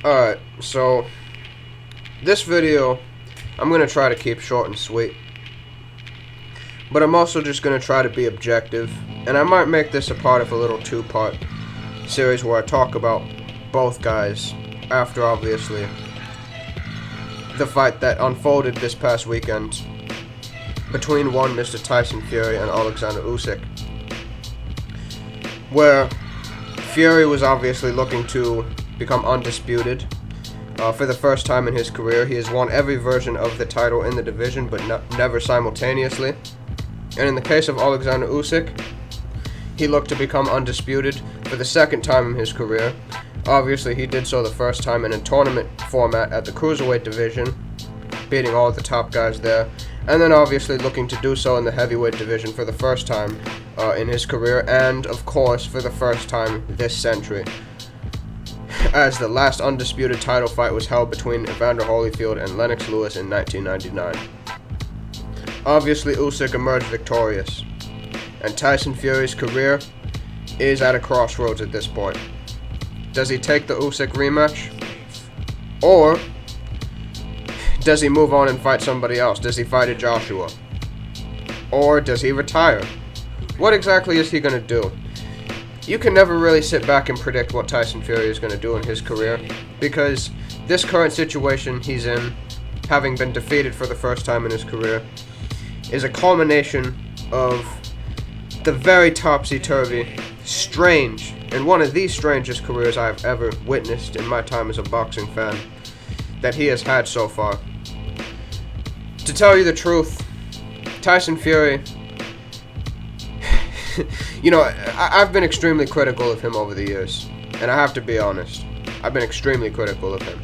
Alright, so this video I'm going to try to keep short and sweet, but I'm also just going to try to be objective, and I might make this a part of a little two-part series where I talk about both guys after, obviously, the fight that unfolded this past weekend between one Mr. Tyson Fury and Alexander Usyk, where Fury was obviously looking to become undisputed for the first time in his career. He has won every version of the title in the division, but never simultaneously. And in the case of Alexander Usyk, he looked to become undisputed for the second time in his career. Obviously, he did so the first time in a tournament format at the cruiserweight division, beating all the top guys there, and then obviously looking to do so in the heavyweight division for the first time in his career, and of course for the first time this century, as the last undisputed title fight was held between Evander Holyfield and Lennox Lewis in 1999. Obviously, Usyk emerged victorious, and Tyson Fury's career is at a crossroads at this point. Does he take the Usyk rematch? Or does he move on and fight somebody else? Does he fight a Joshua? Or does he retire? What exactly is he going to do? You can never really sit back and predict what Tyson Fury is going to do in his career, because this current situation he's in, having been defeated for the first time in his career, is a culmination of the very topsy-turvy, strange, and one of the strangest careers I have ever witnessed in my time as a boxing fan that he has had so far. To tell you the truth, Tyson Fury, I've been extremely critical of him over the years, and I have to be honest, I've been extremely critical of him.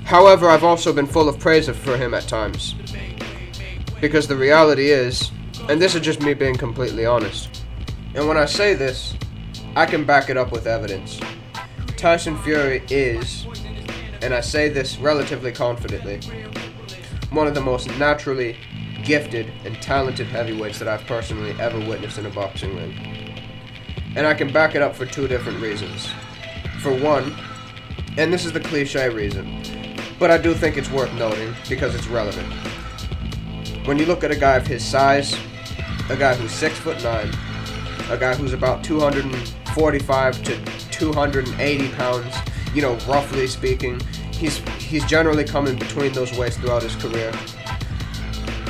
However, I've also been full of praise for him at times, because the reality is, and this is just me being completely honest, and when I say this, I can back it up with evidence. Tyson Fury is, and I say this relatively confidently, one of the most naturally gifted and talented heavyweights that I've personally ever witnessed in a boxing ring. And I can back it up for two different reasons. For one, and this is the cliche reason, but I do think it's worth noting because it's relevant. When you look at a guy of his size, a guy who's 6'9", a guy who's about 245 to 280 pounds, roughly speaking, he's generally coming between those weights throughout his career.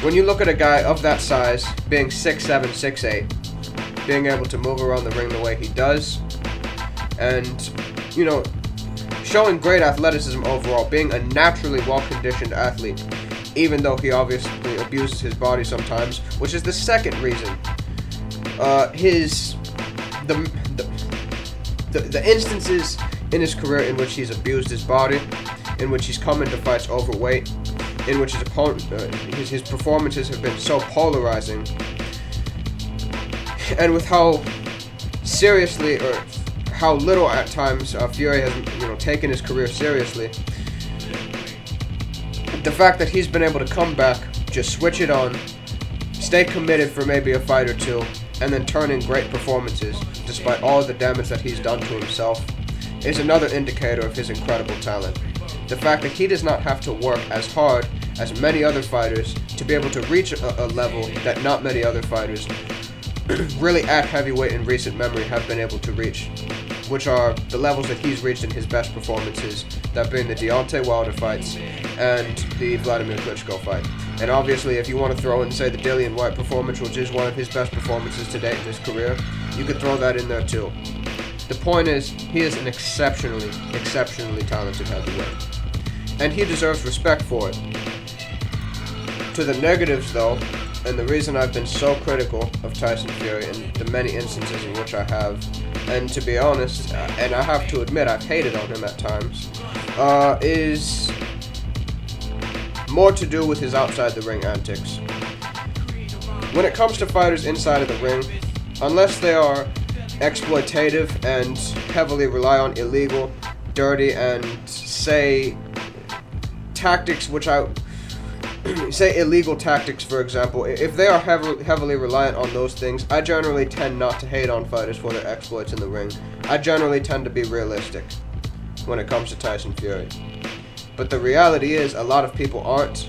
When you look at a guy of that size, being 6'7", 6'8", being able to move around the ring the way he does, and, showing great athleticism overall, being a naturally well-conditioned athlete, even though he obviously abuses his body sometimes, which is the second reason. The instances in his career in which he's abused his body, in which he's come into fights overweight, in which his performances have been so polarizing, and with how seriously or how little at times Fury has taken his career seriously, the fact that he's been able to come back, just switch it on, stay committed for maybe a fight or two, and then turn in great performances despite all the damage that he's done to himself, is another indicator of his incredible talent. The fact that he does not have to work as hard as many other fighters to be able to reach a level that not many other fighters really at heavyweight in recent memory have been able to reach, which are the levels that he's reached in his best performances, that being the Deontay Wilder fights and the Vladimir Klitschko fight. And obviously, if you want to throw in, say, the Dillian White performance, which is one of his best performances to date in his career, you could throw that in there too. The point is, he is an exceptionally talented heavyweight, and he deserves respect for it. To the negatives, though, and the reason I've been so critical of Tyson Fury in the many instances in which I have, and to be honest, and I have to admit I've hated on him at times, is more to do with his outside the ring antics. When it comes to fighters inside of the ring, unless they are exploitative and heavily rely on illegal, dirty, and say tactics which say illegal tactics, for example, if they are heavily reliant on those things, I generally tend not to hate on fighters for their exploits in the ring. I generally tend to be realistic. when it comes to Tyson Fury. But the reality is, a lot of people aren't.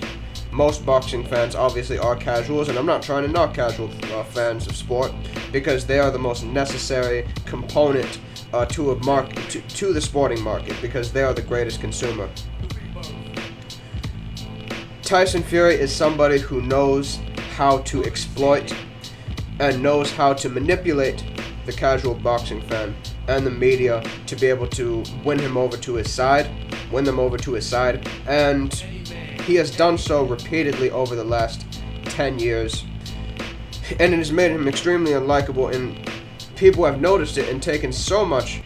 Most boxing fans obviously are casuals, and I'm not trying to knock casual fans of sport, because they are the most necessary component to the sporting market, because they are the greatest consumer. Tyson Fury is somebody who knows how to exploit and knows how to manipulate the casual boxing fan and the media to be able to win them over to his side, and he has done so repeatedly over the last 10 years, and it has made him extremely unlikable, and people have noticed it and taken so much,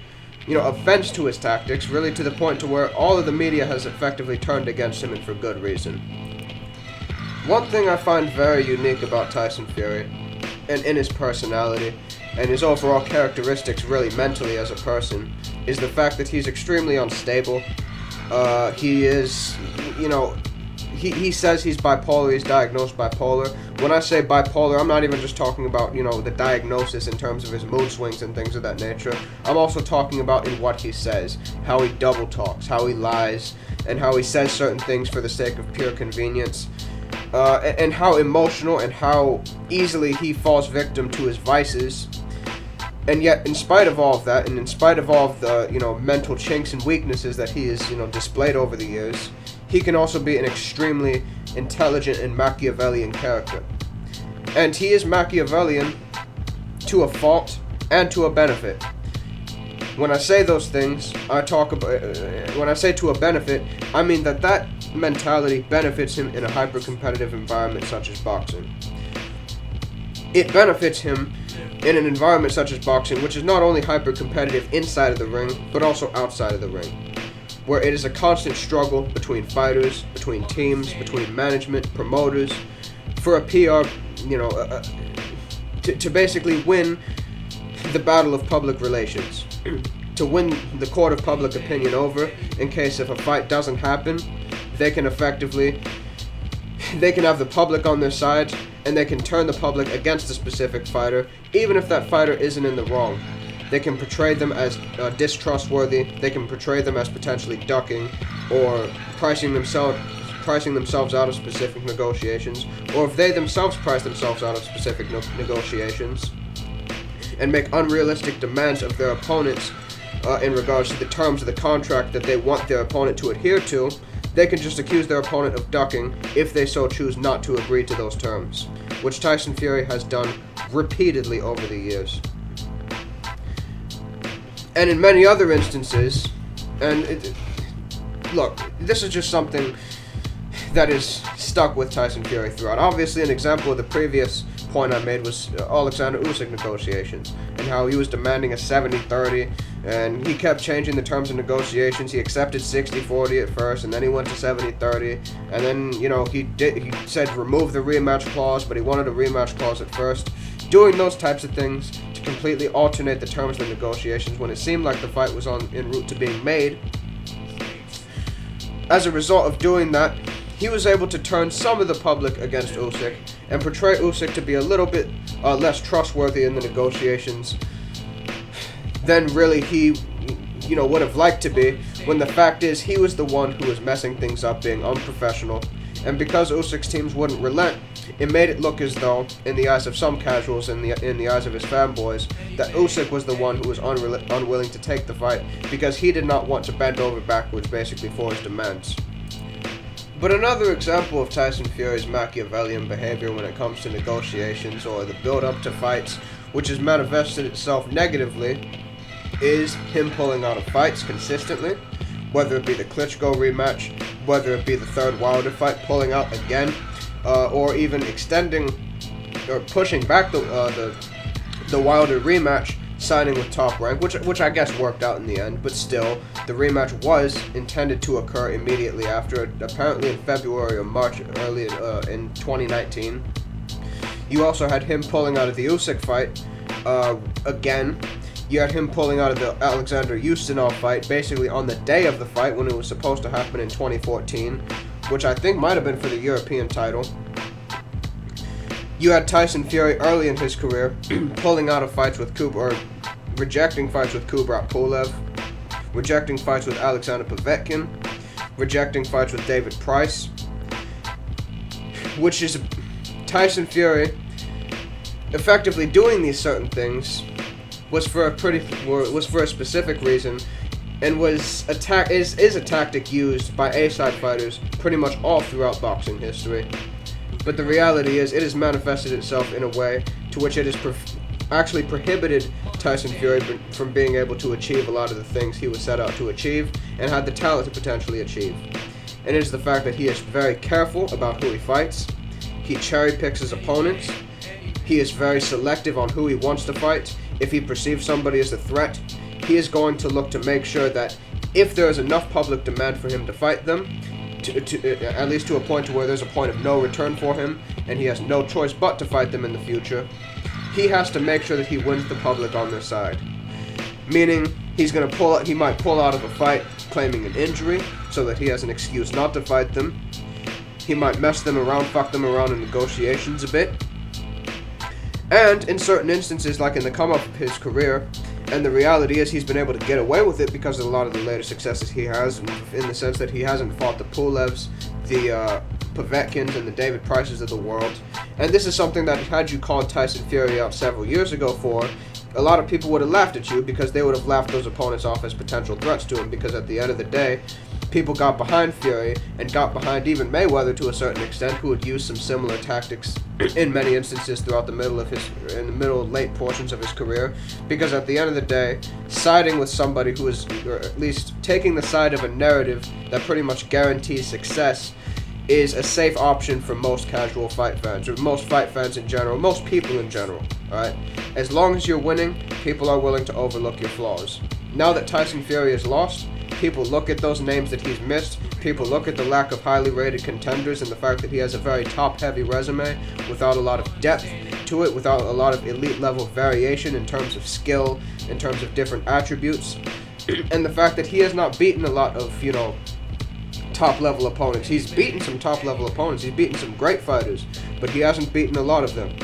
offense to his tactics, really to the point to where all of the media has effectively turned against him, and for good reason. One thing I find very unique about Tyson Fury, and in his personality, and his overall characteristics really mentally as a person, is the fact that he's extremely unstable. He is, he says he's bipolar, he's diagnosed bipolar. When I say bipolar, I'm not even just talking about, the diagnosis in terms of his mood swings and things of that nature. I'm also talking about in what he says, how he double talks, how he lies, and how he says certain things for the sake of pure convenience. And how emotional and how easily he falls victim to his vices. And yet, in spite of all of that, and in spite of all of the, mental chinks and weaknesses that he has, displayed over the years, he can also be an extremely intelligent and Machiavellian character. And he is Machiavellian to a fault and to a benefit. When I say those things, when I say to a benefit, I mean that mentality benefits him in a hyper-competitive environment such as boxing. It benefits him in an environment such as boxing, which is not only hyper-competitive inside of the ring, but also outside of the ring, where it is a constant struggle between fighters, between teams, between management, promoters, for a PR, to basically win the battle of public relations, to win the court of public opinion over, in case if a fight doesn't happen, they can have the public on their side, and they can turn the public against a specific fighter, even if that fighter isn't in the wrong. They can portray them as distrustworthy, they can portray them as potentially ducking, or pricing themselves out of specific negotiations, or if they themselves price themselves out of specific negotiations, and make unrealistic demands of their opponents in regards to the terms of the contract that they want their opponent to adhere to. They can just accuse their opponent of ducking if they so choose not to agree to those terms, which Tyson Fury has done repeatedly over the years. And in many other instances, look, this is just something that is stuck with Tyson Fury throughout. Obviously, an example of the previous point I made was Alexander Usyk negotiations, and how he was demanding a 70-30, and he kept changing the terms of negotiations. He accepted 60-40 at first, and then he went to 70-30, and then, he said remove the rematch clause, but he wanted a rematch clause at first. Doing those types of things to completely alternate the terms of the negotiations when it seemed like the fight was en route to being made. As a result of doing that, he was able to turn some of the public against Usyk and portray Usyk to be a little bit less trustworthy in the negotiations than really he, would have liked to be, when the fact is he was the one who was messing things up, being unprofessional. And because Usyk's teams wouldn't relent, it made it look as though, in the eyes of some casuals, in the eyes of his fanboys, that Usyk was the one who was unwilling to take the fight because he did not want to bend over backwards basically for his demands. But another example of Tyson Fury's Machiavellian behavior when it comes to negotiations or the build-up to fights, which has manifested itself negatively, is him pulling out of fights consistently, whether it be the Klitschko rematch, whether it be the third Wilder fight, pulling out again, or even extending or pushing back the Wilder rematch, signing with Top Rank, which I guess worked out in the end, but still, the rematch was intended to occur immediately after, apparently in February or March, early in 2019. You also had him pulling out of the Usyk fight again. You had him pulling out of the Alexander Ustinov fight basically on the day of the fight when it was supposed to happen in 2014, which I think might have been for the European title. You had Tyson Fury early in his career pulling out of fights with rejecting fights with Kubrat Pulev, rejecting fights with Alexander Povetkin, rejecting fights with David Price, which is Tyson Fury effectively doing these certain things was for a specific reason, and is a tactic used by A-side fighters pretty much all throughout boxing history. But the reality is, it has manifested itself in a way to which it has actually prohibited Tyson Fury from being able to achieve a lot of the things he was set out to achieve and had the talent to potentially achieve. And it is the fact that he is very careful about who he fights. He cherry picks his opponents. He is very selective on who he wants to fight. If he perceives somebody as a threat, he is going to look to make sure that if there is enough public demand for him to fight them, at least to a point to where there's a point of no return for him, and he has no choice but to fight them in the future, he has to make sure that he wins the public on their side. Meaning, he might pull out of a fight claiming an injury, so that he has an excuse not to fight them. He might mess them around, fuck them around in negotiations a bit. And in certain instances, like in the come-up of his career, and the reality is he's been able to get away with it because of a lot of the later successes he has, in the sense that he hasn't fought the Pulevs, the Povetkins, and the David Prices of the world. And this is something that, had you called Tyson Fury out several years ago for, a lot of people would have laughed at you, because they would have laughed those opponents off as potential threats to him, because at the end of the day, people got behind Fury, and got behind even Mayweather to a certain extent, who had used some similar tactics in many instances throughout the late portions of his career, because at the end of the day, siding with somebody who is, or at least taking the side of a narrative that pretty much guarantees success, is a safe option for most casual fight fans, or most fight fans in general, most people in general, alright? As long as you're winning, people are willing to overlook your flaws. Now that Tyson Fury is lost, people look at those names that he's missed, people look at the lack of highly rated contenders and the fact that he has a very top-heavy resume without a lot of depth to it, without a lot of elite-level variation in terms of skill, in terms of different attributes, and the fact that he has not beaten a lot of, top-level opponents. He's beaten some top-level opponents, he's beaten some great fighters, but he hasn't beaten a lot of them.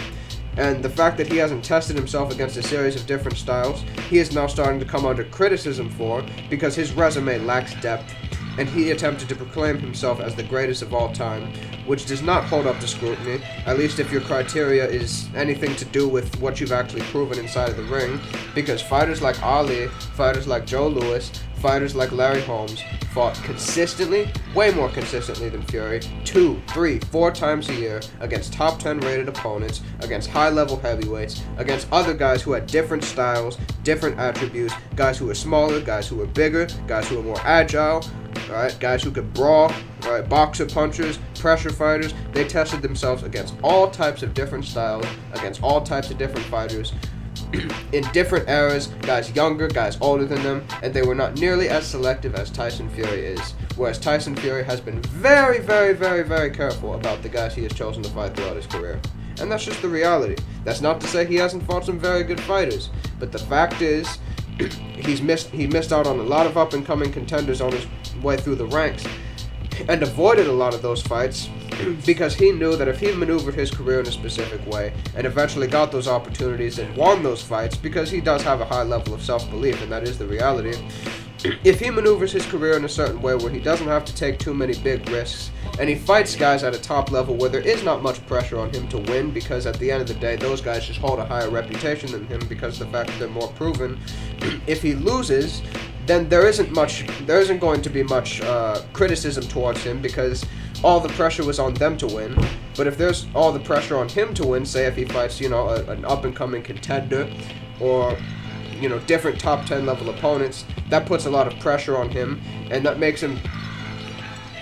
And the fact that he hasn't tested himself against a series of different styles, he is now starting to come under criticism for, because his resume lacks depth, and he attempted to proclaim himself as the greatest of all time, which does not hold up to scrutiny, at least if your criteria is anything to do with what you've actually proven inside of the ring, because fighters like Ali, fighters like Joe Louis, fighters like Larry Holmes fought consistently, way more consistently than Fury, 2, 3, 4 times a year against top 10 rated opponents, against high-level heavyweights, against other guys who had different styles, different attributes, guys who were smaller, guys who were bigger, guys who were more agile, right? Guys who could brawl, right? Boxer punchers, pressure fighters. They tested themselves against all types of different styles, against all types of different fighters, in different eras, guys younger, guys older than them, and they were not nearly as selective as Tyson Fury is. Whereas Tyson Fury has been very, very, very, very careful about the guys he has chosen to fight throughout his career. And that's just the reality. That's not to say he hasn't fought some very good fighters, but the fact is, he missed out on a lot of up-and-coming contenders on his way through the ranks, and avoided a lot of those fights because he knew that if he maneuvered his career in a specific way and eventually got those opportunities and won those fights, because he does have a high level of self-belief, and that is the reality, if he maneuvers his career in a certain way where he doesn't have to take too many big risks, and he fights guys at a top level where there is not much pressure on him to win, because at the end of the day, those guys just hold a higher reputation than him because of the fact that they're more proven. If he loses, then there isn't going to be much criticism towards him, because all the pressure was on them to win. But if there's all the pressure on him to win, say if he fights, an up-and-coming contender, or different top 10 level opponents, that puts a lot of pressure on him, and that makes him,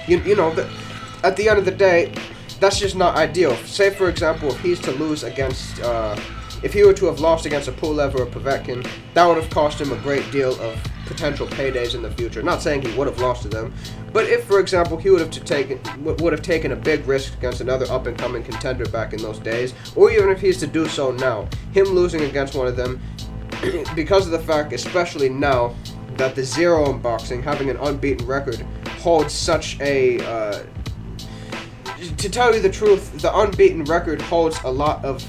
at the end of the day, that's just not ideal. Say, for example, if he's to lose against, if he were to have lost against a Pulev or a Povetkin, that would have cost him a great deal of potential paydays in the future. Not saying he would have lost to them, but if, for example, he would have taken a big risk against another up-and-coming contender back in those days, or even if he's to do so now, him losing against one of them, because of the fact, especially now, that the zero in boxing, having an unbeaten record, holds such a, to tell you the truth, the unbeaten record holds a lot of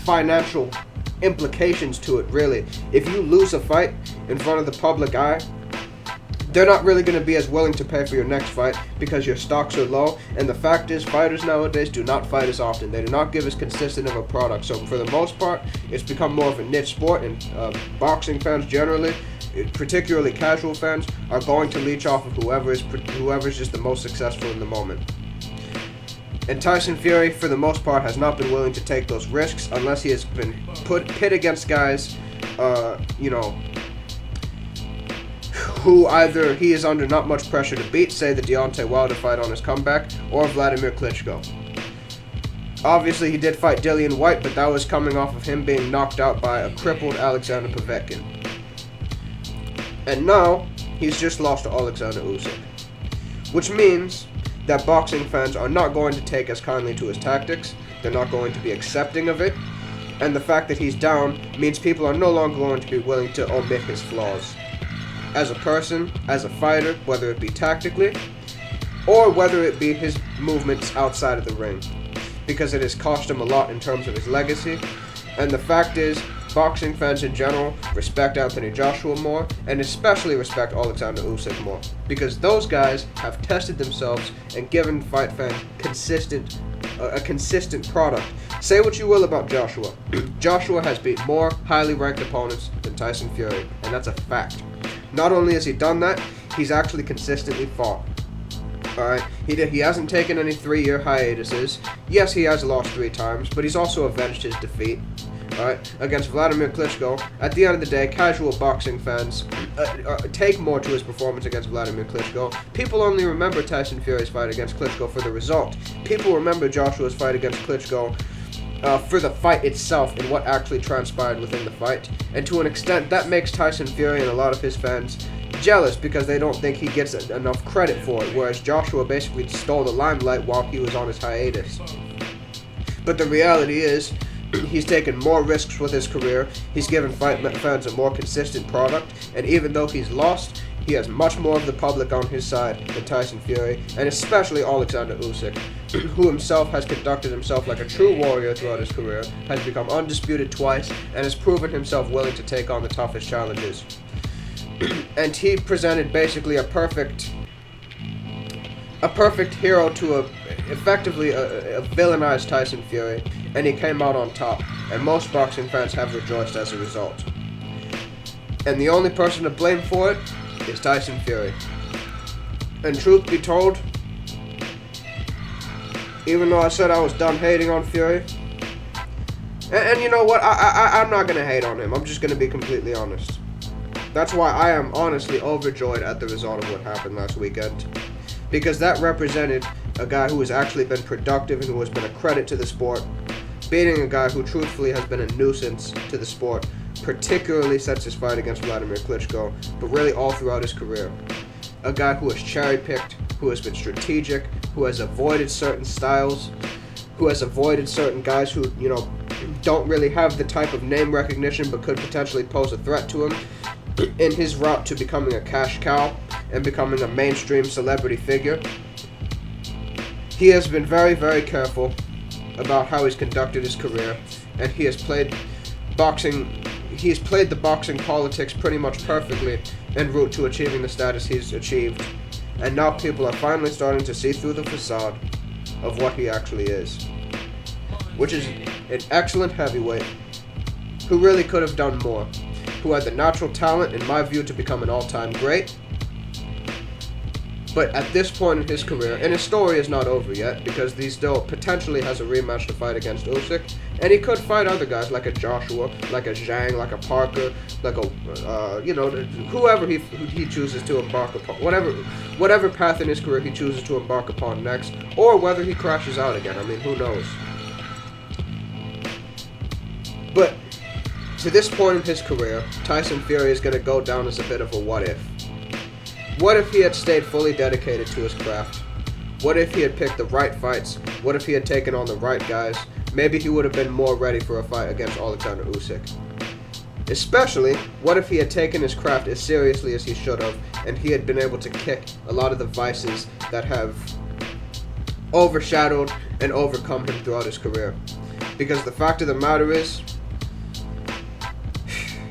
financial implications to it, really. If you lose a fight in front of the public eye, they're not really going to be as willing to pay for your next fight because your stocks are low. And the fact is, fighters nowadays do not fight as often. They do not give as consistent of a product. So for the most part, it's become more of a niche sport, and boxing fans generally, particularly casual fans, are going to leech off of whoever's just the most successful in the moment. And Tyson Fury, for the most part, has not been willing to take those risks unless he has been pit against guys, who either he is under not much pressure to beat, say the Deontay Wilder fight on his comeback, or Vladimir Klitschko. Obviously, he did fight Dillian Whyte, but that was coming off of him being knocked out by a crippled Alexander Povetkin. And now, he's just lost to Alexander Usyk. Which means that boxing fans are not going to take as kindly to his tactics, they're not going to be accepting of it, and the fact that he's down means people are no longer going to be willing to omit his flaws. As a person, as a fighter, whether it be tactically, or whether it be his movements outside of the ring, because it has cost him a lot in terms of his legacy. And the fact is, boxing fans in general respect Anthony Joshua more, and especially respect Alexander Usyk more, because those guys have tested themselves and given fight fans a consistent product. Say what you will about Joshua. Joshua has beat more highly ranked opponents than Tyson Fury, and that's a fact. Not only has he done that, he's actually consistently fought. Alright, he hasn't taken any 3-year hiatuses. Yes, he has lost 3 times, but he's also avenged his defeat. Alright, against Vladimir Klitschko. At the end of the day, casual boxing fans take more to his performance against Vladimir Klitschko. People only remember Tyson Fury's fight against Klitschko for the result. People remember Joshua's fight against Klitschko for the fight itself and what actually transpired within the fight. And to an extent, that makes Tyson Fury and a lot of his fans jealous because they don't think he gets enough credit for it, whereas Joshua basically stole the limelight while he was on his hiatus. But the reality is, he's taken more risks with his career, he's given fight fans a more consistent product, and even though he's lost, he has much more of the public on his side than Tyson Fury, and especially Alexander Usyk, who himself has conducted himself like a true warrior throughout his career, has become undisputed twice, and has proven himself willing to take on the toughest challenges. And he presented basically a perfect hero to effectively a villainized Tyson Fury, and he came out on top, and most boxing fans have rejoiced as a result. And the only person to blame for it is Tyson Fury. And truth be told, even though I said I was done hating on Fury, and you know what, I'm not going to hate on him, I'm just going to be completely honest. That's why I am honestly overjoyed at the result of what happened last weekend. Because that represented a guy who has actually been productive and who has been a credit to the sport, beating a guy who truthfully has been a nuisance to the sport, particularly since his fight against Vladimir Klitschko, but really all throughout his career. A guy who has cherry-picked, who has been strategic, who has avoided certain styles, who has avoided certain guys who, don't really have the type of name recognition but could potentially pose a threat to him in his route to becoming a cash cow and becoming a mainstream celebrity figure. He has been very, very careful about how he's conducted his career, and he has played the boxing politics pretty much perfectly en route to achieving the status he's achieved. And now people are finally starting to see through the facade of what he actually is, which is an excellent heavyweight who really could have done more, who had the natural talent, in my view, to become an all-time great. But at this point in his career, and his story is not over yet, because he still potentially has a rematch to fight against Usyk, and he could fight other guys like a Joshua, like a Zhang, like a Parker, like a, whoever he chooses to embark upon, whatever path in his career he chooses to embark upon next, or whether he crashes out again. I mean, who knows? But to this point in his career, Tyson Fury is going to go down as a bit of a what if. What if he had stayed fully dedicated to his craft? What if he had picked the right fights? What if he had taken on the right guys? Maybe he would have been more ready for a fight against Alexander Usyk. Especially, what if he had taken his craft as seriously as he should have, and he had been able to kick a lot of the vices that have overshadowed and overcome him throughout his career? Because the fact of the matter is,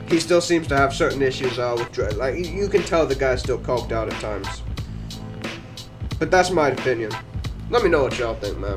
he still seems to have certain issues with drugs. Like, you can tell the guy's still coked out at times. But that's my opinion. Let me know what y'all think, man.